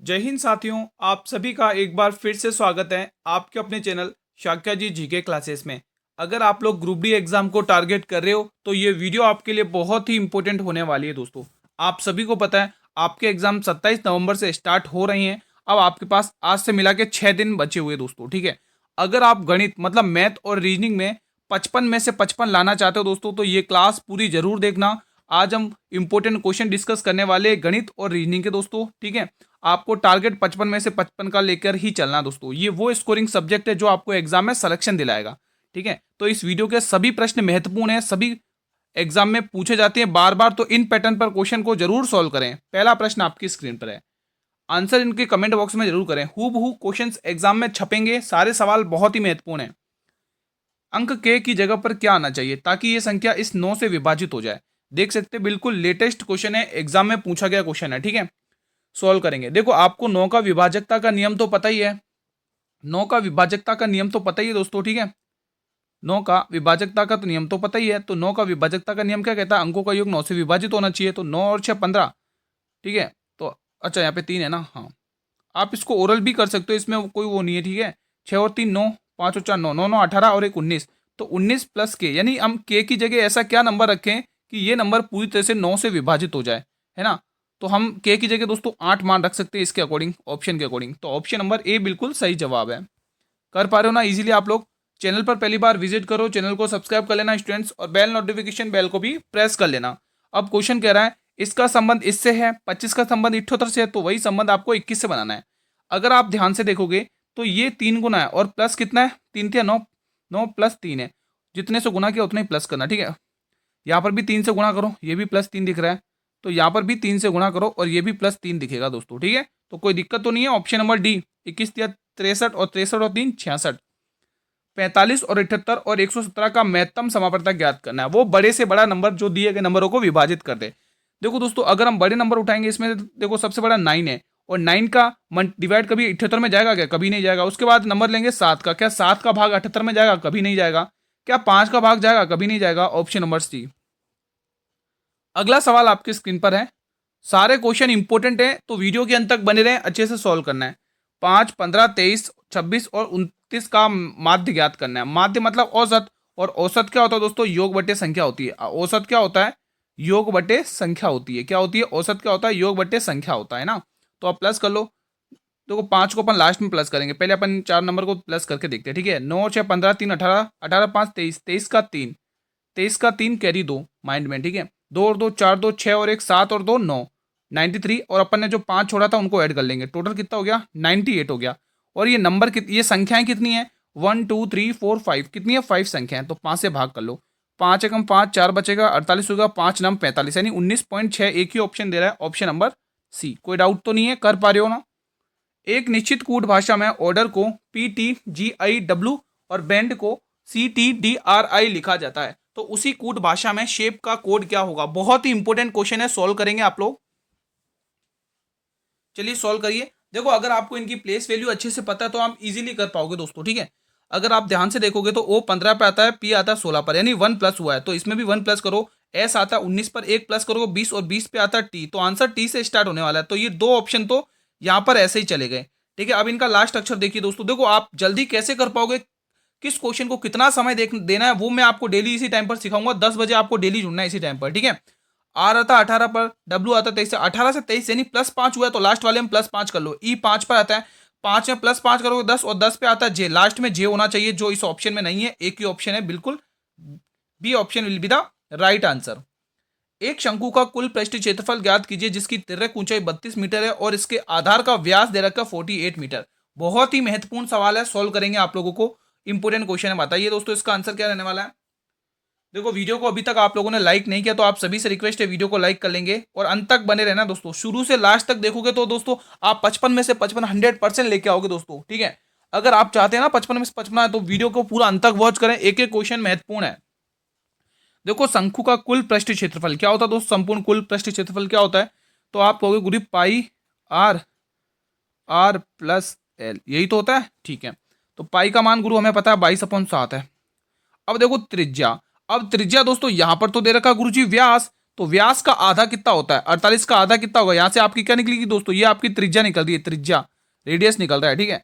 जय हिंद साथियों, आप सभी का एक बार फिर से स्वागत है आपके अपने चैनल शाक्या जी जीके क्लासेस में। अगर आप लोग ग्रुप डी एग्जाम को टारगेट कर रहे हो तो ये वीडियो आपके लिए बहुत ही इंपॉर्टेंट होने वाली है दोस्तों। आप सभी को पता है आपके एग्जाम 27 नवंबर से स्टार्ट हो रही हैं। अब आपके पास आज से मिला के 6 दिन बचे हुए दोस्तों, ठीक है। अगर आप गणित मतलब मैथ और रीजनिंग में 55 में से 55 लाना चाहते हो दोस्तों, तो ये क्लास पूरी जरूर देखना। आज हम इंपॉर्टेंट क्वेश्चन डिस्कस करने वाले हैं गणित और रीजनिंग के दोस्तों, ठीक है। आपको टारगेट 55 में से 55 का लेकर ही चलना दोस्तों। ये वो स्कोरिंग सब्जेक्ट है जो आपको एग्जाम में सिलेक्शन दिलाएगा, ठीक है। तो इस वीडियो के सभी प्रश्न महत्वपूर्ण हैं, सभी एग्जाम में पूछे जाते हैं बार बार, तो इन पैटर्न पर क्वेश्चन को जरूर सॉल्व करें। पहला प्रश्न आपकी स्क्रीन पर है, आंसर इनके कमेंट बॉक्स में जरूर करें। हूबहू क्वेश्चंस एग्जाम में छपेंगे, सारे सवाल बहुत ही महत्वपूर्ण है। अंक के की जगह पर क्या आना चाहिए ताकि ये संख्या इस 9 से विभाजित हो जाए। देख सकते हैं, बिल्कुल लेटेस्ट क्वेश्चन है, एग्जाम में पूछा गया क्वेश्चन है, ठीक है। सॉल्व करेंगे। देखो, आपको 9 का विभाजकता का नियम तो पता ही है। 9 का विभाजकता का नियम तो पता ही है दोस्तों, ठीक है। 9 का विभाजकता का तो नियम तो पता ही है। तो 9 का विभाजकता का नियम क्या कहता है? अंकों का योग 9 से विभाजित होना चाहिए। तो 9 और 6 15, ठीक है। तो अच्छा, यहाँ पे 3 है ना, हाँ। आप इसको ओरल भी कर सकते हो, इसमें कोई वो नहीं है, ठीक है। 6 और 3 9, 5 और 4 9, 9 9 18 और एक 19। तो 19 प्लस के, यानी हम के की जगह ऐसा क्या नंबर रखें कि ये नंबर पूरी तरह से 9 से विभाजित हो जाए, है ना। तो हम के की जगह दोस्तों 8 मान रख सकते हैं इसके अकॉर्डिंग, ऑप्शन के अकॉर्डिंग। तो ऑप्शन नंबर ए बिल्कुल सही जवाब है। कर पा रहे हो ना इजीली आप लोग? चैनल पर पहली बार विजिट करो, चैनल को सब्सक्राइब कर लेना स्टूडेंट्स, और बेल नोटिफिकेशन बेल को भी प्रेस कर लेना। अब क्वेश्चन कह रहा है इसका संबंध इससे है, 25 का संबंध 78 से है, तो वही संबंध आपको 21 से बनाना है। अगर आप ध्यान से देखोगे तो ये 3 गुना है, और प्लस कितना है? 3 × 9, 9 + 3 है। जितने से गुना किया उतना ही प्लस करना, ठीक है। यहाँ पर भी 3 से गुणा करो, ये भी +3 दिख रहा है। तो यहाँ पर भी 3 से गुणा करो और ये भी +3 दिखेगा दोस्तों, ठीक है। तो कोई दिक्कत तो नहीं है। ऑप्शन नंबर डी, 21 या 63, और 63 और 3 66, 45 और 78 और 117 का महत्तम समापवर्तक ज्ञात करना है। वो बड़े से बड़ा नंबर जो दिए गए नंबरों को विभाजित कर दे। देखो दोस्तों, अगर हम बड़े नंबर उठाएंगे, इसमें देखो सबसे बड़ा 9 है, और 9 का डिवाइड कभी 78 में जाएगा क्या? कभी नहीं जाएगा। उसके बाद नंबर लेंगे 7 का, क्या 7 का भाग 78 में जाएगा? कभी नहीं जाएगा। क्या 5 का भाग जाएगा? कभी नहीं जाएगा। Option number C. अगला सवाल आपकी स्क्रीन पर है। सारे क्वेश्चन इंपॉर्टेंट हैं, तो वीडियो के अंत तक बने रहें, अच्छे से सॉल्व करना है। 5, 15, 23, 26 और 29 का माध्य ज्ञात करना है। माध्य मतलब औसत, और औसत क्या होता है दोस्तों? योग बटे संख्या होती है। औसत क्या होता है? योग बटे संख्या होती है। क्या होती है? औसत क्या होता है? योग बटे संख्या होता है ना। तो आप प्लस कर लो। देखो, 5 को अपन लास्ट में प्लस करेंगे, पहले अपन 4 नंबर को प्लस करके देखते हैं, ठीक है। 9 6 15 3 18, 18 5 23, 23 का 3, 23 का 3 कैरी 2 माइंड में, ठीक है। 2 और 2 4, 2 6 और 1 7 और 2 9, 93। और अपन ने जो 5 छोड़ा था उनको ऐड कर लेंगे, टोटल कितना हो गया? 98 हो गया। और ये नंबर ये संख्याएं कितनी है? 1 2 3 4 5, कितनी है? 5 संख्याएं। तो 5 से भाग कर लो। 5 एकम 5, 4 बचेगा, 48 होगा, 5 9 45, यानी 19.6। एक ही ऑप्शन दे रहा है, ऑप्शन नंबर सी। कोई डाउट तो नहीं है? कर पा रहे हो ना? एक निश्चित कूट भाषा में ऑर्डर को PTGIW और बैंड को CTDRI लिखा जाता है, तो उसी कूट भाषा में शेप का कोड क्या होगा? बहुत ही इंपॉर्टेंट क्वेश्चन है, सॉल्व करेंगे आप लोग। चलिए सॉल्व करिए। देखो, अगर आपको इनकी प्लेस वैल्यू अच्छे से पता है तो आप इजीली कर पाओगे दोस्तों, ठीक है। अगर आप ध्यान से देखोगे तो O 15 पे आता है, P आता है 16 पर, यानी 1 प्लस हुआ है, तो इसमें भी 1 प्लस करो। S आता है 19 पर, 1 प्लस करोगे 20, और 20 पे आता है T, तो आंसर T से स्टार्ट होने वाला है। तो ये दो ऑप्शन तो यहाँ पर ऐसे ही चले गए, ठीक है। अब इनका लास्ट अक्षर देखिए दोस्तों। देखो, आप जल्दी कैसे कर पाओगे, किस क्वेश्चन को कितना समय देना है, वो मैं आपको डेली इसी टाइम पर सिखाऊंगा। 10 बजे आपको डेली जुड़ना है इसी टाइम पर, ठीक है। आर आता 18 पर, डब्ल्यू आता 23 से, 18 से 23 यानी +5 हुआ है, तो लास्ट वाले में +5 कर लो। ई 5 पर आता है, 5 में +5 करोगे 10, और 10 पे आता है जे। लास्ट में जे होना चाहिए, जो इस ऑप्शन में नहीं है। एक ही ऑप्शन है बिल्कुल, B option will be the right answer. एक शंकु का कुल पृष्ठ क्षेत्रफल ज्ञात कीजिए जिसकी तिर्यक ऊंचाई 32 मीटर है और इसके आधार का व्यास दे रखा 48 मीटर। बहुत ही महत्वपूर्ण सवाल है, सॉल्व करेंगे आप लोगों को। इंपोर्टेंट क्वेश्चन है। बताइए दोस्तों, इसका आंसर क्या रहने वाला है? देखो, वीडियो को अभी तक आप लोगों ने लाइक नहीं किया तो आप सभी से रिक्वेस्ट है, वीडियो को लाइक कर लेंगे और अंत तक बने रहना दोस्तों। शुरू से लास्ट तक देखोगे तो दोस्तों आप 55 में से 55 100% लेके आओगे दोस्तों, ठीक है। अगर आप चाहते हैं ना 55 में से 55 है, तो वीडियो को पूरा अंत तक वॉच करें। एक एक क्वेश्चन महत्वपूर्ण है। देखो, शंकु का कुल पृष्ठ क्षेत्रफल क्या होता है दोस्तों? संपूर्ण कुल पृष्ठ क्षेत्रफल क्या होता है? तो आप कहोगे गुरु पाई आर, आर प्लस एल, यही तो होता है, ठीक है। तो पाई का मान गुरु हमें पता है 22/7 है। अब देखो त्रिज्या। अब त्रिज्या दोस्तों यहां पर तो दे रखा गुरुजी व्यास, तो व्यास का आधा कितना होता है, 48 का आधा कितना होगा, यहाँ से आपकी क्या निकलेगी दोस्तों, ये आपकी त्रिज्या निकल रही है, त्रिज्या रेडियस निकल रहा है, ठीक है,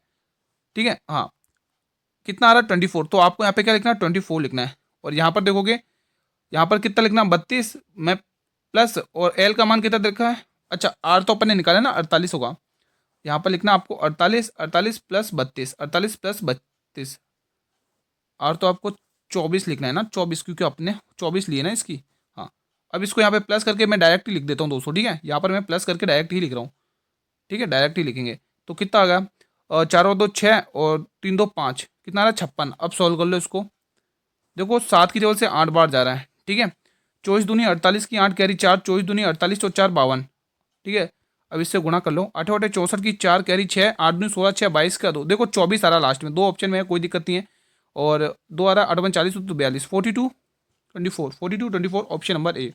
ठीक है, हाँ कितना आ रहा है 24, तो आपको यहाँ पे क्या लिखना है 24 लिखना है। और यहाँ पर देखोगे यहाँ पर कितना लिखना 32 में प्लस, और एल का मान कितना देखा है, अच्छा आर तो अपन ने निकाला ना 48 होगा, यहाँ पर लिखना आपको 48, 48 प्लस 32, 48 प्लस 32, आर तो आपको 24 लिखना है ना, 24 क्योंकि अपने 24 लिए ना इसकी। हाँ अब इसको यहाँ पे प्लस करके मैं डायरेक्ट ही लिख देता हूँ दोस्तों, ठीक है, यहाँ पर मैं प्लस करके डायरेक्ट ही लिख रहा हूँ, ठीक है, डायरेक्ट ही लिखेंगे। तो कितना आ गया, 4 और 2 6 और 3 2 5, कितना आ रहा है 56। अब सॉल्व कर लो इसको, देखो 7 की टेबल से 8 बार जा रहा है, ठीक है, 24 दूनी 48 की 8 कैरी 4, 24 दूनी 48 तो 4 52, ठीक है। अब इससे गुणा कर लो, 8 8 64 की 4 कैरी 6, 8 दूनी 16 6 22 का 2, देखो 24 आ रहा लास्ट में, दो ऑप्शन में है कोई दिक्कत नहीं है, और 2 आ रहा 8 40 तो 42, 42 24, 42 24 ऑप्शन नंबर ए।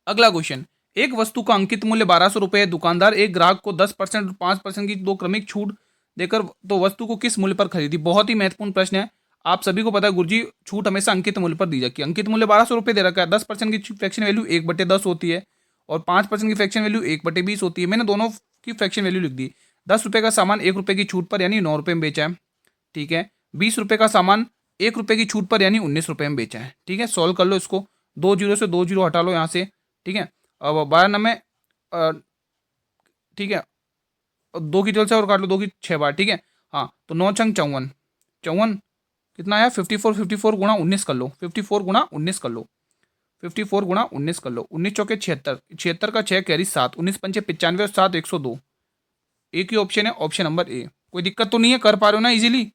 अगला क्वेश्चन, एक वस्तु का अंकित मूल्य 1200 रुपये है, दुकानदार एक ग्राहक को 10% और 5% की दो क्रमिक छूट देकर तो वस्तु को किस मूल्य पर खरीदी। बहुत ही महत्वपूर्ण प्रश्न है, आप सभी को पता है गुरुजी छूट हमेशा अंकित मूल्य पर दी जाती है। अंकित मूल्य 1200 रुपये दे रखा है, 10% की फ्रैक्शन वैल्यू 1/10 होती है और 5% की फ्रैक्शन वैल्यू 1/20 होती है। मैंने दोनों की फ्रैक्शन वैल्यू लिख दी। 10 रुपये का सामान 1 रुपये की छूट पर यानी 9 रुपये में बेचा है, ठीक है। 20 रुपये का सामान 1 रुपये की छूट पर यानी 19 रुपये में बेचा है, ठीक है। सॉल्व कर लो इसको, 2 जीरो से 2 जीरो हटा लो यहाँ से, ठीक है। अब 12 नंबर, ठीक है, 2 की टेबल से और काट लो, 2 की 6 बार, ठीक है। हाँ तो 9 छंग 54, 54 कितना आया 54, 54 गुणा 19 कर लो, 54 गुणा 19 कर लो, 54 गुणा 19 कर लो, 19 चौके 76, 76 का 6 कैरी 7, 19 पंचे 95 और 7 102, एक ही ऑप्शन है ऑप्शन नंबर ए। कोई दिक्कत तो नहीं है, कर पा रहे हो ना इजीली।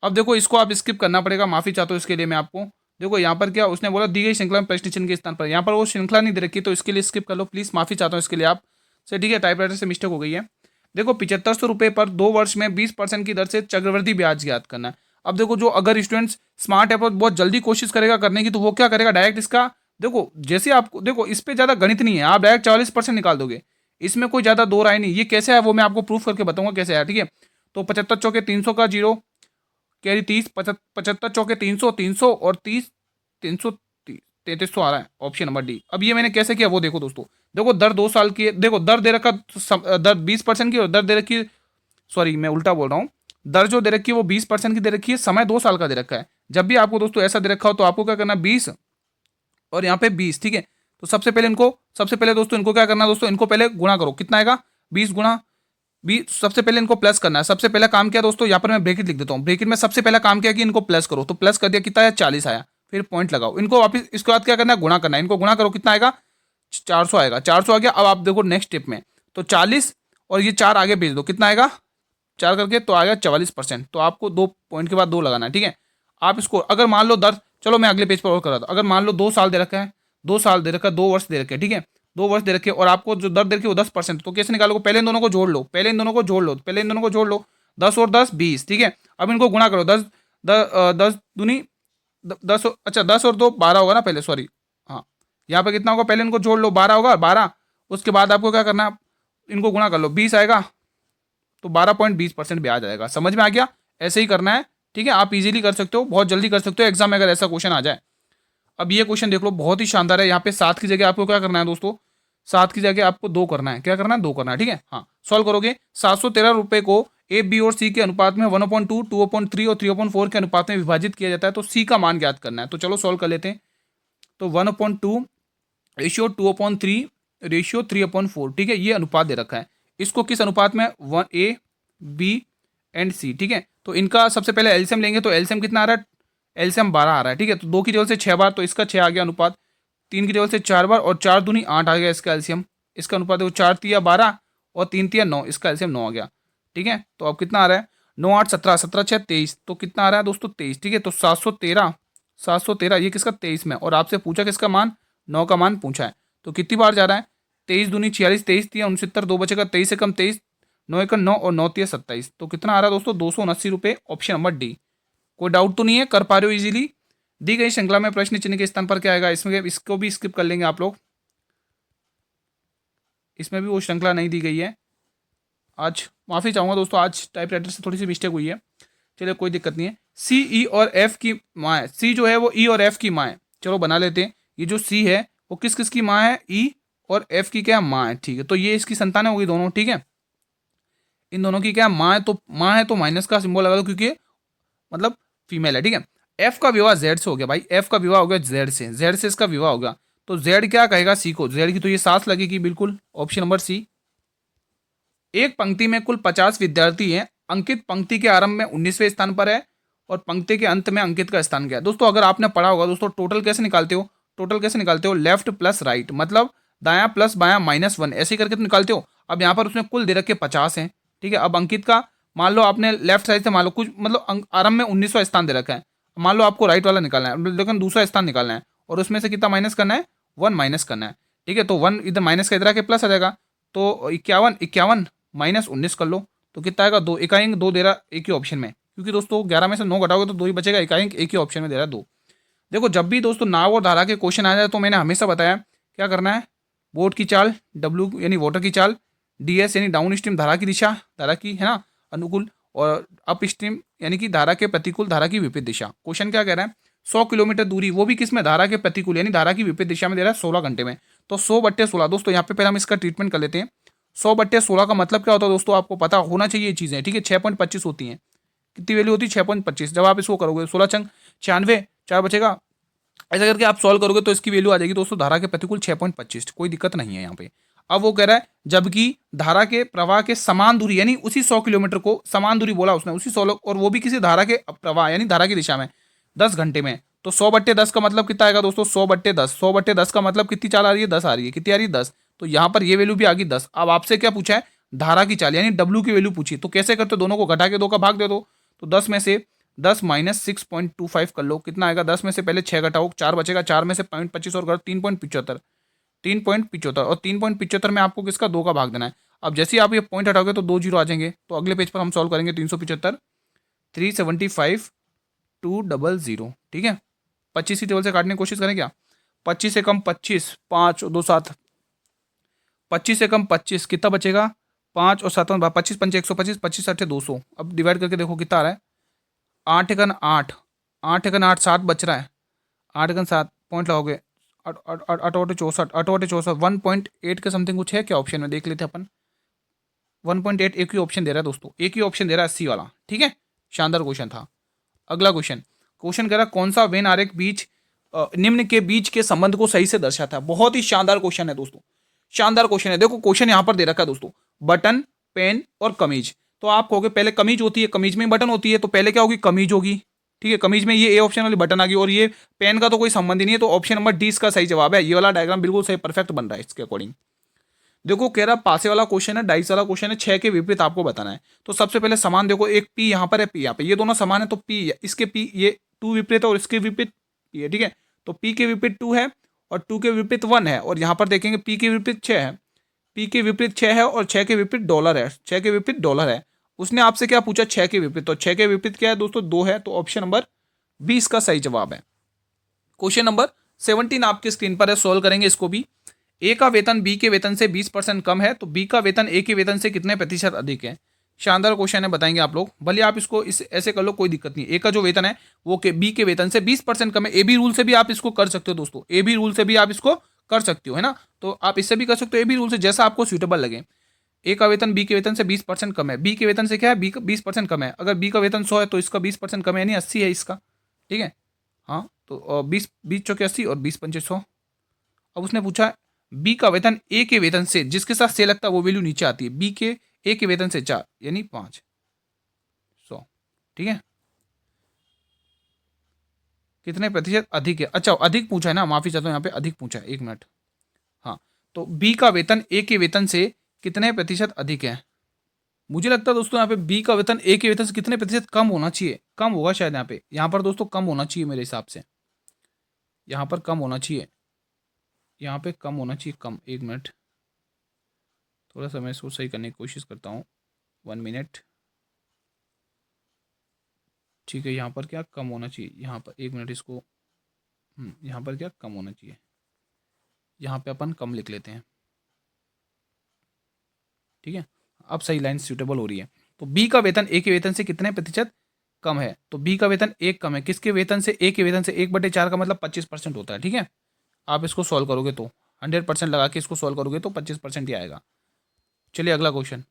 अब देखो इसको आप स्किप करना पड़ेगा, माफी चाहता हूँ इसके लिए मैं आपको। देखो यहाँ पर क्या उसने बोला, दी गई श्रृंखला में प्रश्न चिन्ह के स्थान पर, यहाँ पर वो श्रृंखला नहीं दे रखी, तो इसके लिए स्किप कर लो प्लीज, माफी चाहता हूँ इसके लिए आप से, ठीक है। टाइपराइटर से मिस्टेक हो गई है। देखो 7500 रुपये पर 2 वर्ष में 20% की दर से चक्रवृद्धि ब्याज ज्ञात करना है। अब देखो जो अगर स्टूडेंट्स स्मार्ट है बहुत जल्दी कोशिश करेगा करने की, तो वो क्या करेगा डायरेक्ट इसका, देखो जैसे आपको, देखो इस पे ज़्यादा गणित नहीं है, आप डायरेक्ट 40% निकाल दोगे, इसमें कोई ज़्यादा दो राय नहीं। ये कैसे है वो मैं आपको प्रूफ करके बताऊंगा कैसे है, ठीक है। तो 75 चौके 300 का जीरो कैरी 30, 75 चौके 300, 300 और 30, 300 3300 आ रहा है ऑप्शन नंबर डी। अब ये मैंने कैसे किया वो देखो दोस्तों, देखो दर 2 साल की है, देखो दर दे रखा दर 20% की, और दर दे रखी है, सॉरी मैं उल्टा बोल रहा हूँ, दर जो दे रखी है वो 20% की दे रखी है, समय 2 साल का दे रखा है। जब भी आपको दोस्तों ऐसा दे रखा हो तो आपको क्या करना, 20 और यहाँ पे 20, ठीक है। तो सबसे पहले दोस्तों इनको क्या करना है दोस्तों, इनको पहले गुणा करो, कितना आएगा 20 गुणा 20, सबसे पहले इनको प्लस करना है। सबसे पहला काम किया दोस्तों, यहाँ पर मैं ब्रैकेट लिख देता हूँ, ब्रैकेट में सबसे पहला काम किया कि इनको प्लस करो, तो प्लस कर दिया, कितना आया 40 आया, फिर पॉइंट लगाओ, इनको वापस इसके बाद क्या करना है गुणा करना है, इनको गुणा करो, कितना आएगा 400 आएगा, 400 आ गया। अब आप देखो नेक्स्ट स्टेप में, तो 40 और ये 4 आगे भेज दो, कितना आएगा 4 करके तो आएगा 44%, तो आपको 2 पॉइंट के बाद 2 लगाना है, ठीक है। आप इसको अगर मान लो दर, चलो मैं अगले पेज पर और कर रहा था, अगर मान लो 2 साल दे रखा है, 2 साल दे रखा है, 2 वर्ष दे रखे हैं, ठीक है, 2 वर्ष दे रखे और आपको जो दर दे रखी है वो 10%, तो कैसे निकालोगे, पहले इन दोनों को जोड़ लो, पहले इन दोनों को जोड़ लो, पहले इन दोनों को जोड़ लो, 10 और 10 20, ठीक है। अब इनको गुणा करो, 10 10 दूनी 10, अच्छा 10 और 2 12 होगा ना पहले, सॉरी हाँ, यहाँ पे कितना होगा, पहले इनको जोड़ लो 12 होगा, 12 उसके बाद आपको क्या करना है, इनको गुणा कर लो, 20 आएगा, तो 12.20% ब्याज आएगा। समझ में आ गया, ऐसे ही करना है, ठीक है। आप इजीली कर सकते हो, बहुत जल्दी कर सकते हो एग्जाम में अगर ऐसा क्वेश्चन आ जाए। अब ये क्वेश्चन देख लो, बहुत ही शानदार है। यहाँ पे 7 की जगह आपको क्या करना है दोस्तों, 7 की जगह आपको 2 करना है, क्या करना है 2 करना है, ठीक है। हाँ सॉल्व करोगे, 713 रुपये को ए बी और सी के अनुपात में 1/2, 2/3 और 3/4 के अनुपात में विभाजित किया जाता है, तो सी का मान ज्ञात करना है। तो चलो सॉल्व कर लेते हैं। तो 1/2 रेशियो 2/3 रेशियो 3/4, ठीक है, ये अनुपात दे रखा है। इसको किस अनुपात में, 1 ए बी एंड सी, ठीक है। तो इनका सबसे पहले एलसीएम लेंगे, तो एलसीएम कितना आ रहा है, एलसीएम 12 आ रहा है, ठीक है। तो 2 की टेबल से 6 बार, तो इसका 6 आ गया अनुपात, 3 की टेबल से 4 बार और 4 दूनी 8 आ गया इसका एलसीएम, इसका अनुपात देखो 4 तिया 12 और 3 तिया 9, इसका एलसीएम 9 आ गया, ठीक है। तो अब कितना आ रहा है, 9 8 17, 17 6 23, तो कितना आ रहा है दोस्तों 23, ठीक है। तो 713 ये किसका 23 में, और आपसे पूछा किसका मान, 9 का मान पूछा है, तो कितनी बार जा रहा है, 23 दूनी 46, 23 तिया 69, 2 बचेगा 23 से कम 23, 9 1 9 और 9 तिया 27, तो कितना आ रहा है दोस्तों 279 रुपये, ऑप्शन नंबर डी। कोई डाउट तो नहीं है, कर पा रहे हो इजीली। दी गई श्रृंखला में प्रश्न चिन्ह के स्थान पर क्या आएगा, इसमें इसको भी स्किप कर लेंगे आप लोग, इसमें भी वो श्रृंखला नहीं दी गई है। आज माफ़ी चाहूँगा दोस्तों, आज टाइपराइटर से थोड़ी सी मिस्टेक हुई है, चलिए कोई दिक्कत नहीं है। सी ई और एफ की माँ है, सी जो है वो ई और एफ की माँ है, चलो बना लेते हैं। ये जो सी है वो किस किस की माँ है, ई और एफ की क्या माँ है, ठीक है। तो ये इसकी संतानें होगी दोनों, ठीक है। इन दोनों की क्या माँ है, तो माइनस का सिंबल लगा दो क्योंकि मतलब फीमेल है, ठीक है। एफ का विवाह जेड से हो गया भाई, एफ का विवाह हो गया जेड से इसका विवाह हो गया, तो जेड क्या कहेगा सी को, जेड की तो ये सास लगेगी बिल्कुल, ऑप्शन नंबर सी। एक पंक्ति में कुल 50 विद्यार्थी हैं, अंकित पंक्ति के आरंभ में 19वें स्थान पर है और पंक्ति के अंत में अंकित का स्थान क्या है। दोस्तों अगर आपने पढ़ा होगा दोस्तों, टोटल कैसे निकालते हो, टोटल कैसे निकालते हो, लेफ्ट प्लस राइट, मतलब दायां प्लस बायां -1 ऐसे करके तो निकालते हो। अब यहाँ पर उसने कुल दे रखे 50 हैं, ठीक है। अब अंकित का मान लो आपने लेफ्ट साइड से मान लो कुछ मतलब आरंभ में 19वां स्थान दे रखा है, मान लो आपको राइट वाला निकालना है, लेकिन दूसरा स्थान निकालना है और उसमें से कितना माइनस करना है, 1 माइनस करना है, ठीक है। तो 1 इधर माइनस का इधर आके प्लस आ जाएगा, तो 51 -19 कर लो, तो कितना आएगा 2, इकाई 2 दे रहा एक ही ऑप्शन में, क्योंकि दोस्तों 11 में से 9 घटाओगे तो 2 ही बचेगा, इकाई एक ही ऑप्शन में दे रहा है 2। देखो जब भी दोस्तों नाव और धारा के क्वेश्चन आ जाए तो मैंने हमेशा बताया क्या करना है, बोट की चाल, डब्ल्यू यानी वाटर की चाल, डीएस यानी डाउन स्ट्रीम धारा की दिशा, धारा की है ना अनुकूल, और अप स्ट्रीम यानी कि धारा के प्रतिकूल, धारा की विपरीत दिशा। क्वेश्चन क्या कह रहा है, 100 किलोमीटर दूरी, वो भी किसमें, धारा के प्रतिकूल यानी धारा की विपरीत दिशा में दे रहा है 16 घंटे में। तो 100/16 दोस्तों, यहाँ पे पहले हम इसका ट्रीटमेंट कर लेते हैं। 100/16 का मतलब क्या होता है दोस्तों, आपको पता होना चाहिए ये चीज़ें, ठीक है। 6.25 होती हैं, कितनी वैल्यू होती है 6.25। जब आप इसको करोगे 16 चंग 96, 4 बचेगा, ऐसा करके आप सॉल्व करोगे तो इसकी वैल्यू आ जाएगी दोस्तों धारा के प्रतिकूल 6.25, कोई दिक्कत नहीं है यहाँ पे। अब वो कह रहा है जबकि धारा के प्रवाह के समान दूरी यानी उसी 100 किलोमीटर को समान दूरी बोला उसने, उसी 100 और वो भी किसी धारा के प्रवाह यानी धारा की दिशा में 10 घंटे में, तो 100/10 का मतलब कितना आएगा दोस्तों, 100/10 का मतलब कितनी चाल आ रही है, 10 आ रही है, कितनी आ रही है 10, तो यहाँ पर ये वैल्यू भी आ गई 10। अब आपसे क्या पूछा है, धारा की चाल यानी डब्ल्यू की वैल्यू पूछी, तो कैसे करते, दोनों को घटा के 2 का भाग दे दो, तो 10 में से 10 माइनस 6.25 कर लो, कितना आएगा, 10 में से पहले 6 घटाओ, 4 बचेगा, 4 में से 0.25 और करो 3.75, 3.75 और 3.75 में आपको किसका 2 का भाग देना है। अब जैसे ही आप ये पॉइंट हटाओगे तो 2 जीरो आ जाएंगे, तो अगले पेज पर हम सॉल्व करेंगे 375 375 200, ठीक है। 25 ही टेबल से काटने की कोशिश करें क्या, 25 से कम 25, 5 और 2 7, 25 से कम 25 कितना बचेगा, 5 और 7 25 पंचे 125, 25 8 200। अब डिवाइड करके देखो कितना आ रहा है, 8 एकन 8, 8 एकन 8, 7 बच रहा है, 8 एकन 7 पॉइंट लगाओगे, 8 8 64 1.8 के समथिंग कुछ है क्या ऑप्शन में, देख लेते अपन। 1.8 एक ही ऑप्शन दे रहा है दोस्तों, एक ही ऑप्शन दे रहा है 80 वाला, ठीक है। शानदार क्वेश्चन था। अगला क्वेश्चन, क्वेश्चन कह रहा कौन सा वेन आरेख बीच निम्न के बीच के संबंध को सही से दर्शाता है। बहुत ही शानदार क्वेश्चन है दोस्तों, शानदार क्वेश्चन है। देखो क्वेश्चन यहाँ पर दे रखा है दोस्तों, बटन, पेन और कमीज। तो आप कहोगे पहले कमीज होती है, कमीज में बटन होती है, तो पहले क्या होगी, कमीज होगी, ठीक है। कमीज में ये ए ऑप्शन वाली बटन आ गई, और ये पेन का तो कोई संबंध ही नहीं है, तो ऑप्शन नंबर डी इसका सही जवाब है। ये वाला डायग्राम बिल्कुल सही परफेक्ट बन रहा है इसके अकॉर्डिंग। देखो कह रहा पासे वाला क्वेश्चन है, डाइस वाला क्वेश्चन है, 6 के विपरीत आपको बताना है। तो सबसे पहले समान देखो, एक पी यहाँ पर है, पी यहाँ पे, ये दोनों समान है, तो पी इसके पी ये 2 विपरीत है और इसके विपरीत पी है, ठीक है। तो पी के विपरीत 2 है और 2 के विपरीत 1 है, और यहाँ पर देखेंगे पी के विपरीत 6 है, पी के विपरीत 6 है और 6 के विपरीत डॉलर है, 6 के विपरीत डॉलर है। उसने आपसे क्या पूछा, 6 के विपरीत, तो 6 के विपरीत क्या है दोस्तों, 2 है, तो ऑप्शन नंबर 20 का सही जवाब है। क्वेश्चन नंबर 17 आपके स्क्रीन पर है, सोल्व करेंगे इसको भी। ए का वेतन बी के वेतन से 20% कम है, तो बी का वेतन ए के वेतन से कितने प्रतिशत अधिक है। शानदार क्वेश्चन है, बताएंगे आप लोग। भले आप इसको इस ऐसे कर लो, कोई दिक्कत नहीं। ए का जो वेतन है वो के बी के वेतन से 20% कम है। ए बी रूल से भी आप इसको कर सकते हो दोस्तों, ए बी रूल से भी आप इसको कर सकते हो, है ना। तो आप इससे भी कर सकते हो, ए बी रूल से, जैसा आपको सूटेबल लगे। ए का वेतन बी के वेतन से 20% कम है, बी के वेतन से क्या है, बी का 20% कम है। अगर बी का वेतन 100 है तो इसका 20% कम है, यानी 80 है इसका, ठीक है। हाँ, तो 20 चौके 80 और 20 पंचे 100। अब उसने पूछा बी का वेतन ए के वेतन से, जिसके साथ से लगता है वो वैल्यू नीचे आती है, बी के ए के वेतन से 4 यानी 500, ठीक है। कितने प्रतिशत अधिक है, अच्छा अधिक पूछा है ना, माफी चाहता हूँ, यहाँ पे अधिक पूछा है, 1 मिनट। हाँ, तो बी का वेतन ए के वेतन से कितने प्रतिशत अधिक है। मुझे लगता है दोस्तों यहाँ पे बी का वेतन ए के वेतन से कितने प्रतिशत कम होना चाहिए, कम होगा शायद यहाँ पे। यहाँ पर दोस्तों कम होना चाहिए मेरे हिसाब से, यहाँ पर कम होना चाहिए, यहाँ पे कम होना चाहिए, कम। 1 मिनट, थोड़ा सा मैं इसको सही करने की कोशिश करता हूँ, 1 मिनट, ठीक है। यहाँ पर क्या कम होना चाहिए, यहाँ पर 1 मिनट, इसको यहाँ पर क्या कम होना चाहिए, यहाँ पे अपन कम लिख लेते हैं, ठीक है। अब सही लाइन सूटेबल हो रही है। तो बी का वेतन ए के वेतन से कितने प्रतिशत कम है, तो बी का वेतन 1 कम है, किसके वेतन से, ए के वेतन से। 1/4 का मतलब 25% होता है, ठीक है। आप इसको सॉल्व करोगे तो 100% लगा के इसको सॉल्व करोगे तो 25% ही आएगा। चलिए अगला क्वेश्चन।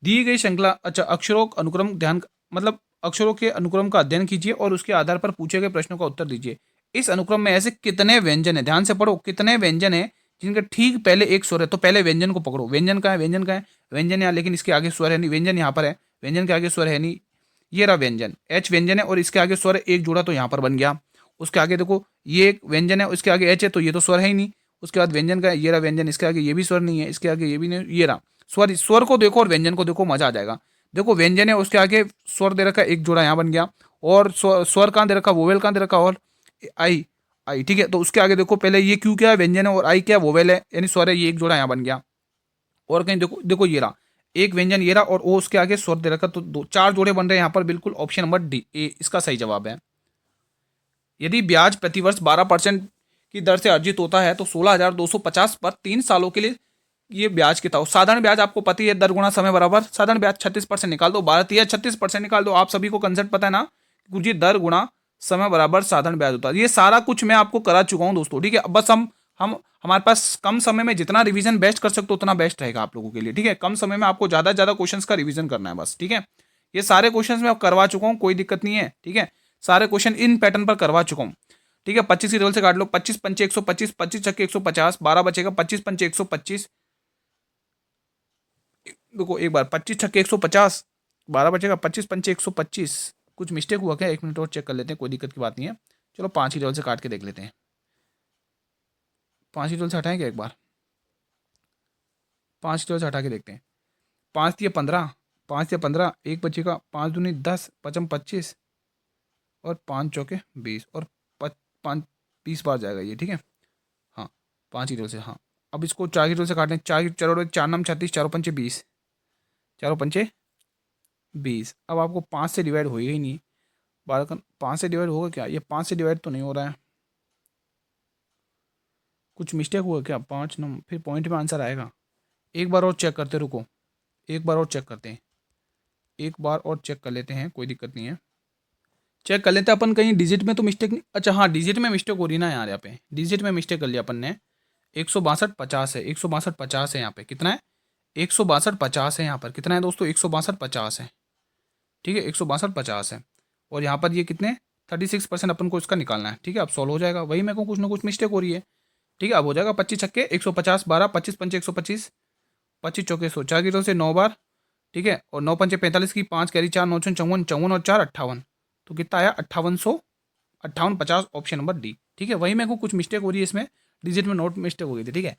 दी गई श्रृंखला, अच्छा, अक्षरों का अनुक्रम ध्यान, मतलब अक्षरों के अनुक्रम का अध्ययन कीजिए और उसके आधार पर पूछे गए प्रश्नों का उत्तर दीजिए। इस अनुक्रम में ऐसे कितने व्यंजन है, ध्यान से पढ़ो, कितने व्यंजन है जिनके ठीक पहले एक स्वर है। तो पहले व्यंजन को पकड़ो, व्यंजन का है, व्यंजन का है, व्यंजन यहाँ, लेकिन इसके आगे स्वर है नहीं, व्यंजन यहाँ पर है, व्यंजन के आगे स्वर है नहीं, ये रहा व्यंजन, एच व्यंजन है और इसके आगे स्वर है, एक जोड़ा तो यहाँ पर बन गया। उसके आगे देखो ये एक व्यंजन है, उसके आगे एच है, तो ये तो स्वर है ही नहीं। उसके बाद व्यंजन का है, ये रहा व्यंजन, इसके आगे ये भी स्वर नहीं है, इसके आगे ये भी नहीं, ये रहा स्वर। स्वर को देखो और व्यंजन को देखो, मजा आ जाएगा। देखो व्यंजन है, उसके आगे स्वर दे रखा है, एक जोड़ा यहाँ बन गया, और स्वर कहाँ दे रखा, वोवेल कहाँ दे रखा, और आई, आई, ठीक है। तो उसके आगे देखो, पहले ये क्यू क्या है, व्यंजन है, और आई क्या है, वोवेल है, यानी स्वर है, ये एक जोड़ा यहाँ बन गया। और कहीं देखो, देखो ये रहा एक व्यंजन, ये रहा, और ओ उसके आगे स्वर दे रखा, तो दो चार जोड़े बन रहे हैं यहाँ पर। बिल्कुल ऑप्शन नंबर डी ए इसका सही जवाब है। यदि ब्याज प्रतिवर्ष 12% की दर से अर्जित होता है तो 16,250 पर 3 सालों के लिए ये ब्याज कितना हो। साधारण ब्याज आपको पता ही है, दर गुणा समय बराबर साधारण ब्याज 36% निकाल दो, 12 36% निकाल दो। आप सभी को कंसेप्ट पता है ना, कुछ दर गुणा समय बराबर साधारण ब्याज होता है। ये सारा कुछ मैं आपको करा चुका हूँ दोस्तों, ठीक है। अब बस हम हमारे पास कम समय में जितना रिवीजन बेस्ट कर सकते हो उतना बेस्ट रहेगा आप लोगों के लिए, ठीक है। कम समय में आपको ज़्यादा से ज़्यादा क्वेश्चंस का रिवीजन करना है बस, ठीक है। ये सारे क्वेश्चंस मैं करवा चुका हूँ, कोई दिक्कत नहीं है, ठीक है। सारे क्वेश्चन इन पैटर्न पर करवा चुका हूँ, ठीक है। 25 की रोल से काट लो, 25 पंचे 125, 25 छक्के 150, 12 बचेगा, 25 पंचे 125, देखो एक बार 25 छक्के 150, 12 बचेगा, 25 पंचे 125। कुछ मिस्टेक हुआ क्या, 1 मिनट और चेक कर लेते हैं, कोई दिक्कत की बात नहीं है। चलो 5 की रोल से काट के देख लेते हैं, 5 की रोल से हटाएंगे एक बार, 5 की रोल से हटा के देखते हैं। 5 दिए 15, 5 दिए 15, एक बचेगा, 5 दूनी 10, पचम 25, और 5 चौके 20, और 5 20 बार जाएगा ये, ठीक है। हाँ 5 की रोल से, हाँ। अब इसको 4 की रोल से काटते हैं, 4 चारों 4 नाम 36, चारों पंचे 20, चारों पंचे 20। अब आपको 5 से डिवाइड होएगा ही नहीं, 12 का 5 से डिवाइड होगा क्या, ये 5 से डिवाइड तो नहीं हो रहा है, कुछ मिस्टेक हुआ क्या, 5 नंबर फिर पॉइंट में आंसर आएगा। एक बार और चेक करते, रुको एक बार और चेक करते हैं, एक बार और चेक कर लेते हैं, कोई दिक्कत नहीं है, चेक कर लेते हैं अपन, कहीं डिजिट में तो मिस्टेक नहीं। अच्छा हाँ, डिजिट में मिस्टेक हो रही ना यार, यहाँ पे डिजिट में मिस्टेक कर लिया अपन ने। 162 है, 162 है यहाँ पे, कितना है, 162 है यहाँ पर, कितना है दोस्तों, 162 है, ठीक है, 162 है। और यहाँ पर ये कितने 36% अपन को इसका निकालना है, ठीक है। अब सॉल्व हो जाएगा, वही मेरे को कुछ ना कुछ मिस्टेक हो रही है, ठीक है। अब हो जाएगा 25 छक्के 150, 12, 25 पंचे 125, 25 चौके 100, 4 की तरफ से 9 बार, ठीक है। और 9 पंचे 45 की, 5 कैरी 4, 9 54, 54 और 4 58, तो कितना आया 5858, 50, ऑप्शन नंबर डी, ठीक है। वही मेरे को कुछ मिस्टेक हो रही है इसमें, डिजिट में नोट मिस्टेक हो गई थी, ठीक है।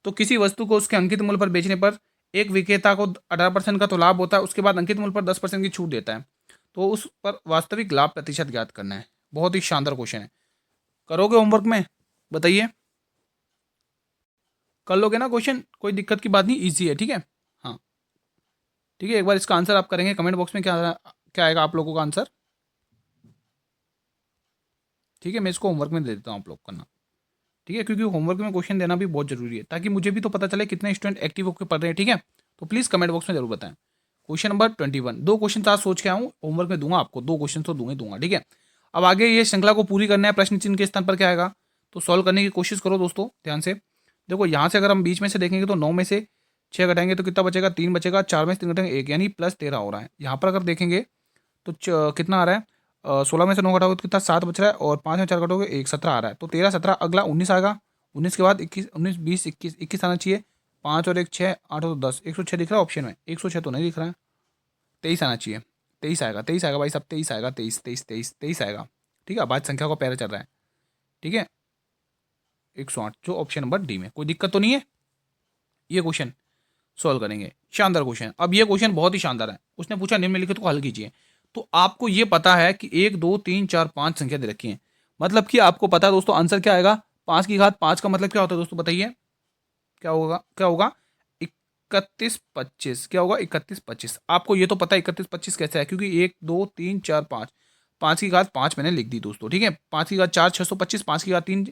तो किसी वस्तु को उसके अंकित मूल्य पर बेचने पर एक विक्रेता को 18% का तो लाभ होता है, उसके बाद अंकित मूल्य पर 10% की छूट देता है, तो उस पर वास्तविक लाभ प्रतिशत ज्ञात करना है। बहुत ही शानदार क्वेश्चन है, करोगे होमवर्क में, बताइए कर लोगे ना क्वेश्चन, कोई दिक्कत की बात नहीं, ईजी है, ठीक है। हाँ ठीक है, एक बार इसका आंसर आप करेंगे कमेंट बॉक्स में, क्या क्या आएगा आप लोगों का आंसर, ठीक है। मैं इसको होमवर्क में दे देता हूँ आप लोग करना, ठीक है, क्योंकि होमवर्क में क्वेश्चन देना भी बहुत जरूरी है, ताकि मुझे भी तो पता चले कितने स्टूडेंट एक्टिव होकर पढ़ रहे हैं, ठीक है। तो प्लीज़ कमेंट बॉक्स में जरूर बताएं। क्वेश्चन नंबर 21, 2 क्वेश्चन आज सोच के आऊँ, होमवर्क में दूंगा आपको, 2 क्वेश्चन तो दूंगा, ठीक है। अब आगे ये श्रृंखला को पूरी करना है, प्रश्न चिन्ह के स्थान पर क्या आएगा, तो सॉल्व करने की कोशिश करो दोस्तों ध्यान से। देखो यहाँ से अगर हम बीच में से देखेंगे तो 9 में से 6 घटाएंगे तो कितना बचेगा, 3 बचेगा, 4 में से 3 घटाएंगे 1, यानी +13 हो रहा है। यहाँ पर अगर देखेंगे तो कितना आ रहा है, 16 में से 9 घटाओगे तो कितना 7 बच रहा है, और 5 में 4 घटाओगे 1, 17 आ रहा है। तो 13 17 अगला 19 आएगा, 19 के बाद 21, 19 20 21, 21 आना चाहिए, 5 और 1 6, 8 और 10, 106 दिख रहा है ऑप्शन में, 106 तो नहीं दिख रहा है, 23 आना चाहिए, 23 आएगा, 23 आएगा भाई साहब, 23 आएगा, 23 23 23 23 आएगा, ठीक है। बाद संख्या को पैरा चल रहा है, ठीक है, 108 जो ऑप्शन नंबर डी में, कोई दिक्कत तो नहीं है। ये क्वेश्चन सॉल्व करेंगे, शानदार क्वेश्चन। अब ये क्वेश्चन बहुत ही शानदार है, उसने पूछा निम्नलिखित को हल कीजिए। तो आपको ये पता है कि 1 2 3 4 5 संख्या दे रखी है, मतलब कि आपको पता है दोस्तों आंसर क्या आएगा, 5 की घात 5 का मतलब क्या होता है दोस्तों, बताइए क्या होगा, क्या होगा, 31 25, क्या होगा 31 25। आपको ये तो पता है 31 25 कैसे है, क्योंकि 1 2 3 4 5, 5 की घात 5 मैंने लिख दी दोस्तों, ठीक है। 5 की घात 4 625, 5 की घात 3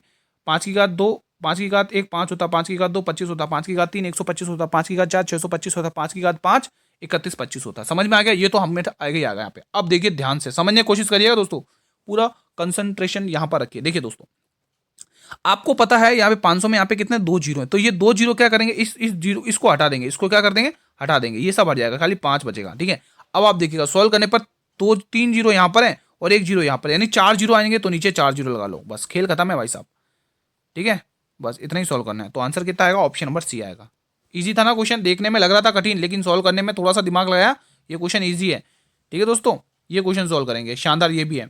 5 की घात 2, 5 की घात 1 5 होता, 5 की घात 2 25 होता, 5 की घात 3 125 होता, 5 की घात 4 625 होता, 5 की घात 5 31 25 होता। समझ में आ गया, ये तो हमें आएगा ही आएगा यहाँ पे। अब देखिए ध्यान से समझने की कोशिश करिएगा दोस्तों, पूरा कंसंट्रेशन यहाँ पर रखिए। देखिए दोस्तों, आपको पता है यहाँ पे 500 में यहाँ पे कितने 2 जीरो है, तो ये 2 जीरो क्या करेंगे, इस जीरो इसको हटा देंगे, इसको क्या कर देंगे, हटा देंगे, ये सब हट जाएगा, खाली 5 बचेगा। ठीक है, अब आप देखिएगा सॉल्व करने पर 3 जीरो यहाँ पर है और 1 जीरो यहाँ पर, यानी 4 जीरो आएंगे, तो नीचे 4 जीरो लगा लो, बस खेल खत्म है भाई साहब। ठीक है, बस इतना ही सॉल्व करना है। तो आंसर कितना आएगा, ऑप्शन नंबर सी आएगा। ईजी था ना क्वेश्चन, देखने में लग रहा था कठिन, लेकिन सॉल्व करने में थोड़ा सा दिमाग लगाया, ये क्वेश्चन ईजी है। ठीक है दोस्तों, ये क्वेश्चन सॉल्व करेंगे, शानदार ये भी है।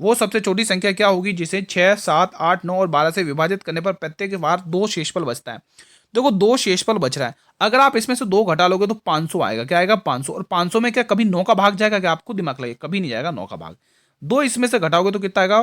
वो सबसे छोटी संख्या क्या होगी जिसे 6, 7, 8, 9 और 12 से विभाजित करने पर प्रत्येक बार 2 शेषफल बचता है। देखो 2 शेषफल बच रहा है, अगर आप इसमें से 2 घटा लोगे तो 500 आएगा। क्या आएगा, 500। और 500 में क्या कभी 9 का भाग जाएगा क्या, आपको दिमाग लगे, कभी नहीं जाएगा 9 का भाग। 2 इसमें से घटाओगे तो कितना आएगा,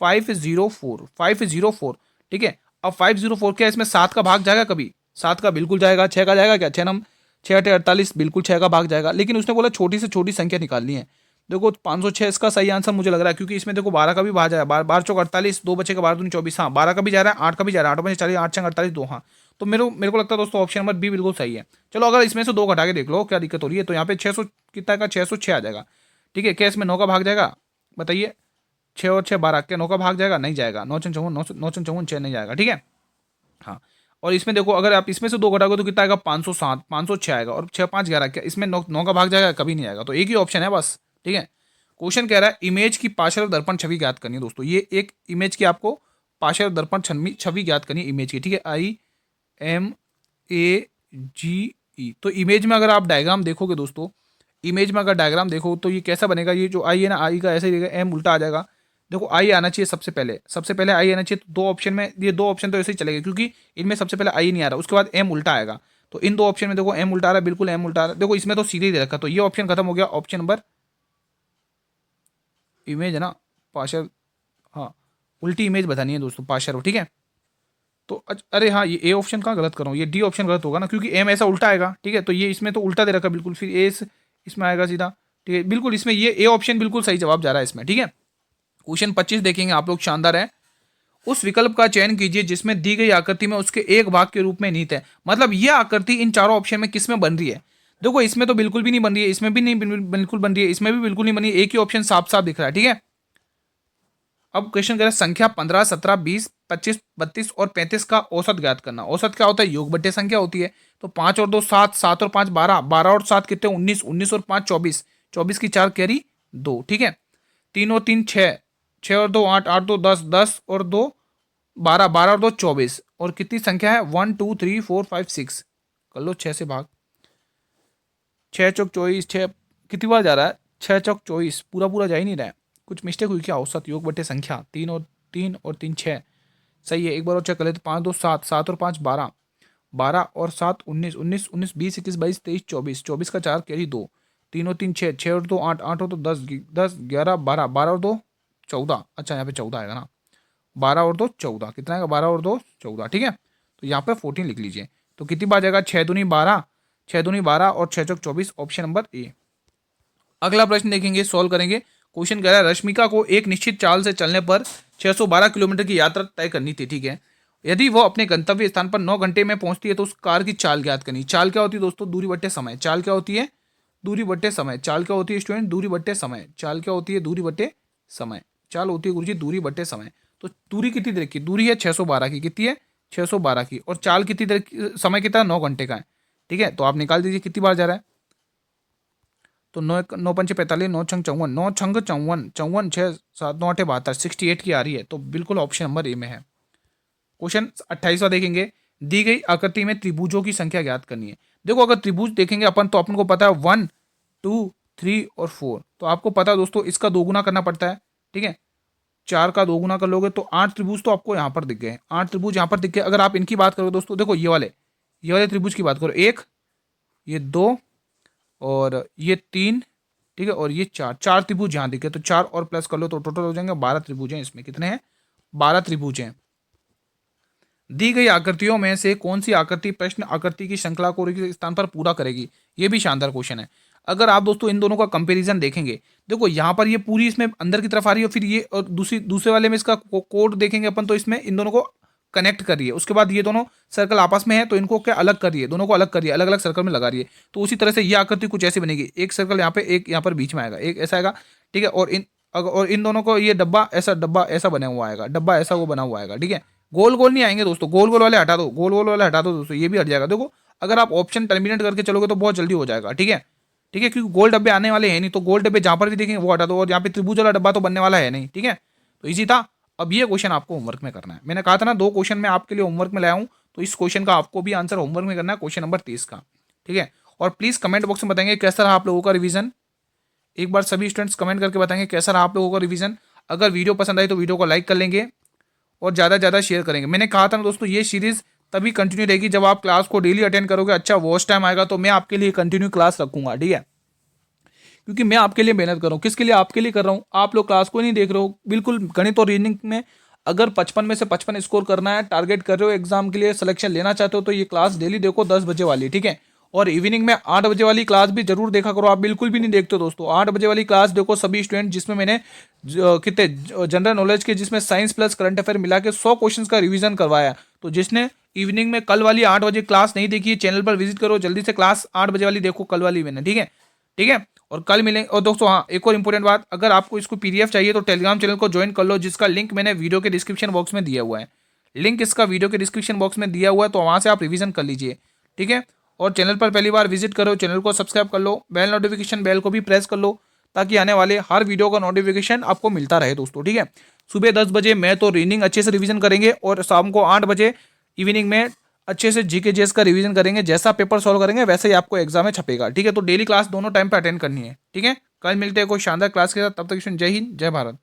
504, 504। ठीक है, अब 504 क्या इसमें 7 का भाग जाएगा कभी, 7 का बिल्कुल जाएगा। 6 का जाएगा क्या, 6 नम 6 8 48, बिल्कुल 6 का भाग जाएगा। लेकिन उसने बोला छोटी से छोटी संख्या निकालनी है। देखो 506 इसका सही आंसर मुझे लग रहा है, क्योंकि इसमें देखो 12 का भी भाग जाएगा, 12 चौक 48, 2 बचे का 12 दूनी 24, हाँ 12 का भी जा रहा है, 8 का भी जा रहा है, 8 बचे 40, 8 छंग 48, 2, हाँ। तो मेरे को लगता है दोस्तों ऑप्शन नंबर बी बिल्कुल सही है। चलो अगर इसमें से 2 घटा के देख लो क्या दिक्कत हो रही है, तो यहाँ पे 600 कितना का 606 आ जाएगा। ठीक है, क्या इसमें 9 का भाग जाएगा, बताइए, 6 और 6 12, क्या 9 का भाग जाएगा, नहीं जाएगा, 9 चौवन 9 चौवन 6 नहीं जाएगा। ठीक है, हाँ। और इसमें देखो अगर आप इसमें से 2 घटाओगे तो कितना आएगा, 507, 506 आएगा, और 6 5 11, क्या इसमें 9 का भाग जाएगा, कभी नहीं आएगा। तो एक ही ऑप्शन है बस। ठीक है, क्वेश्चन कह रहा है इमेज की पार्शियल दर्पण छवि ज्ञात करनी है दोस्तों। ये एक इमेज की आपको पार्शियल दर्पण छवि ज्ञात करनी है इमेज की। ठीक है, IMAGE। तो इमेज में अगर आप डायग्राम देखोगे दोस्तों, इमेज में अगर डायग्राम देखो तो ये कैसा बनेगा, ये जो आई है ना, आई का ऐसे ही एम उल्टा आ जाएगा। देखो आई आना चाहिए सबसे पहले आई आना चाहिए। तो 2 ऑप्शन में ये 2 ऑप्शन तो ऐसे ही चलेगा, क्योंकि इनमें सबसे पहले आई नहीं आ रहा, उसके बाद एम उल्टा आएगा। तो इन 2 ऑप्शन में देखो एम उल्टा आ रहा है, बिल्कुल एम उल्टा आ रहा है। देखो इसमें तो सीधे ही दे रखा, तो ये ऑप्शन खत्म हो गया। ऑप्शन नंबर इमेज है ना, पार्शियल, हाँ उल्टी इमेज बतानी है दोस्तों, पार्शियल। ठीक है, तो अरे हाँ, ये ए ऑप्शन कहाँ गलत कर रहा हूँ, ये डी ऑप्शन गलत होगा ना, क्योंकि एम ऐसा उल्टा आएगा। ठीक है, तो ये इसमें तो उल्टा दे रखा बिल्कुल, फिर ए इसमें आएगा सीधा। ठीक है, बिल्कुल इसमें ये ए ऑप्शन बिल्कुल सही जवाब जा रहा है इसमें। ठीक है, क्वेश्चन 25 देखेंगे आप लोग, शानदार है। उस विकल्प का चयन कीजिए जिसमें दी गई आकृति में उसके एक भाग के रूप में निहित है। मतलब ये आकृति इन चारों ऑप्शन में किस में बन रही है। देखो इसमें तो बिल्कुल भी नहीं बन रही है, इसमें भी नहीं बिल्कुल बन रही है, इसमें भी बिल्कुल नहीं बनी है, एक ही ऑप्शन साफ साफ दिख रहा है। ठीक है, अब क्वेश्चन कह रहा है संख्या 15, 17, 20, 25, 32 और 35 का औसत ज्ञात करना। औसत क्या होता है, योग बट्टे संख्या होती है। तो 5 और 2 7, 7 और 5 12, 12 और 7 कितने 19, 19 और 5 24, 24 की 4 कैरी 2। ठीक है, 3 और 3 6, 6 और 2 8, 8 2 10, 10 और 2 12, 12 और 2 24, और कितनी संख्या है 1 2 3 4 5 6, कर लो 6 से भाग, 6 चौक 24, 6 कितनी बार जा रहा है, 6 चौक 24, पूरा पूरा जा ही नहीं रहा है, कुछ मिस्टेक हुई क्या। औसत योग बटे संख्या 3 और 3 6, सही है। एक बार और चेक कर लेते, 5 2 7, 7 और 5 12, 12 और 7 19, 19 19 20 21 22 23 24, 24 का 4 कैरी 2, 3 और 3 6, 6 और 2 8, 8 और 2 10, 10 11 12, 12 और 2 14, अच्छा यहाँ पे 14 आएगा ना, 12 और 2 14, कितना आएगा 12 और 2 14। ठीक है, तो यहाँ पे 14 लिख लीजिए। तो कितनी बार जाएगा, 6 दूनी 12, 6 दूनी 12 और 6 चौक 24, ऑप्शन नंबर ए। अगला प्रश्न देखेंगे, सॉल्व करेंगे। क्वेश्चन कह रहा है रश्मिका को एक निश्चित चाल से चलने पर 612 किलोमीटर की यात्रा तय करनी थी। ठीक है, यदि वो अपने गंतव्य स्थान पर 9 घंटे में पहुंचती है तो उस कार की चाल ज्ञात करनी। चाल क्या होती है दोस्तों, दूरी बट्टे समय। चाल क्या होती है, दूरी बट्टे समय। चाल क्या होती है स्टूडेंट, दूरी बट्टे समय। चाल क्या होती है, दूरी बट्टे समय। चाल होती है गुरुजी दूरी बट्टे समय। तो दूरी कितनी देर की, दूरी है 612 की, कितनी है 612 की, और चाल कितनी देर समय कितना 9 घंटे का है। ठीक है, तो आप निकाल दीजिए कितनी बार जा रहा है। तो 9 पंचे 45, 9 छंग 54, 9 छंग 54, 54 6 7 9 8 72, 68 की आ रही है। तो बिल्कुल ऑप्शन नंबर ए में है। क्वेश्चन 28वां देखेंगे, दी गई आकृति में त्रिभुजों की संख्या ज्ञात करनी है। देखो अगर त्रिभुज देखेंगे अपन, तो अपन को पता है 1 2 3 और 4। तो आपको पता है दोस्तों इसका 2 गुना करना पड़ता है। ठीक है, 4 का 2 गुना कर लोगे तो 8 त्रिभुज तो आपको यहाँ पर दिख गए, 8 त्रिभुज यहाँ पर दिख गए। अगर आप इनकी बात करो दोस्तों, देखो ये वाले त्रिभुज की बात करो, 1 ये 2 और ये 3, ठीक है, और ये 4 त्रिभुज यहाँ दिखे। तो 4 और प्लस कर लो तो टोटल हो जाएंगे 12 त्रिभुज हैं। इसमें कितने हैं, 12 त्रिभुज हैं। दी गई आकृतियों में से कौन सी आकृति प्रश्न आकृति की श्रृंखला को स्थान पर पूरा करेगी। ये भी शानदार क्वेश्चन है। अगर आप दोस्तों इन दोनों का कंपैरिजन देखेंगे, देखो यहाँ पर ये पूरी इसमें अंदर की तरफ आ रही है, फिर ये और दूसरे वाले में इसका कोड देखेंगे अपन, तो इसमें इन दोनों को कनेक्ट कर रही है। उसके बाद ये दोनों सर्कल आपस में है, तो इनको क्या अलग कर रही है, दोनों को अलग कर रही है, अलग अलग सर्कल में लगा रही है। तो उसी तरह से ये आकृति कुछ ऐसी बनेगी, एक सर्कल यहाँ पे, एक यहाँ पर बीच में आएगा, एक ऐसा आएगा। ठीक है, और इन दोनों को ये डब्बा ऐसा बना हुआ आएगा, डब्बा ऐसा वो बना हुआ आएगा। ठीक है, गोल गोल नहीं आएंगे दोस्तों, गोल गोल वाले हटा दो, गोल गोल वाले हटा दो दोस्तों, ये भी हट जाएगा। देखो अगर आप ऑप्शन टर्मिनेट करके चलोगे तो बहुत जल्दी हो जाएगा, ठीक है। ठीक है, क्योंकि गोल डब्बे आने वाले हैं नहीं, तो गोल डब्बे जहां पर भी देखेंगे वो हटा दो, और यहाँ पे त्रिभुज वाला डब्बा तो बनने वाला है नहीं, ठीक है। तो इजी था। अब ये क्वेश्चन आपको होमवर्क में करना है। मैंने कहा था ना 2 क्वेश्चन मैं आपके लिए होमवर्क में लाया हूँ, तो इस क्वेश्चन का आपको भी आंसर होमवर्क में करना है, क्वेश्चन नंबर 30 का, ठीक है। और प्लीज कमेंट बॉक्स में बताएंगे कैसा रहा आप लोगों का रिवीजन। एक बार सभी स्टूडेंट्स कमेंट करके बताएंगे कैसा रहा आप लोगों का रिवीजन। अगर वीडियो पसंद आई तो वीडियो को लाइक कर लेंगे और ज़्यादा से ज़्यादा शेयर करेंगे। मैंने कहा था ना दोस्तों, ये सीरीज़ तभी कंटिन्यू रहेगी जब आप क्लास को डेली अटेंड करोगे, अच्छा वॉच टाइम आएगा तो मैं आपके लिए कंटिन्यू क्लास रखूंगा, ठीक है। क्योंकि मैं आपके लिए मेहनत कर रहा हूँ, किसके लिए, आपके लिए कर रहा हूँ। आप लोग क्लास को नहीं देख रहे हो बिल्कुल। गणित और रीजनिंग में अगर 55 में से 55 स्कोर करना है, टारगेट कर रहे हो, एग्जाम के लिए सिलेक्शन लेना चाहते हो, तो ये क्लास डेली देखो 10 बजे वाली, ठीक है। और इवनिंग में 8 बजे वाली क्लास भी जरूर देखा करो। आप बिल्कुल भी नहीं देखते हो दोस्तों, 8 बजे वाली क्लास देखो सभी स्टूडेंट, जिसमें मैंने कितने जनरल नॉलेज के, जिसमें साइंस प्लस करंट अफेयर मिला के 100 क्वेश्चन का रिवीजन करवाया। तो जिसने इवनिंग में कल वाली 8 बजे क्लास नहीं देखी है, चैनल पर विजिट करो, जल्दी से क्लास 8 बजे वाली देखो, कल वाली मैंने, ठीक है। ठीक है, और कल मिलेंगे। और दोस्तों हाँ, एक और इंपॉर्टेंट बात, अगर आपको इसको पीडीएफ चाहिए तो टेलीग्राम चैनल को ज्वाइन कर लो, जिसका लिंक मैंने वीडियो के डिस्क्रिप्शन बॉक्स में दिया हुआ है। लिंक इसका वीडियो के डिस्क्रिप्शन बॉक्स में दिया हुआ है, तो वहाँ से आप रिवीजन कर लीजिए, ठीक है। और चैनल पर पहली बार विजिट करो, चैनल को सब्सक्राइब कर लो, बेल नोटिफिकेशन बेल को भी प्रेस कर लो, ताकि आने वाले हर वीडियो का नोटिफिकेशन आपको मिलता रहे दोस्तों, ठीक है। सुबह 10 बजे मैं तो रीडिंग अच्छे से रिवीजन करेंगे, और शाम को 8 बजे इवनिंग में अच्छे से जीके जेस का रिवीजन करेंगे। जैसा पेपर सॉल्व करेंगे वैसे ही आपको एग्जाम में छपेगा, ठीक है। तो डेली क्लास दोनों टाइम पे अटेंड करनी है, ठीक है। कल मिलते हैं कोई शानदार क्लास के साथ, तब तक जय हिंद जय भारत।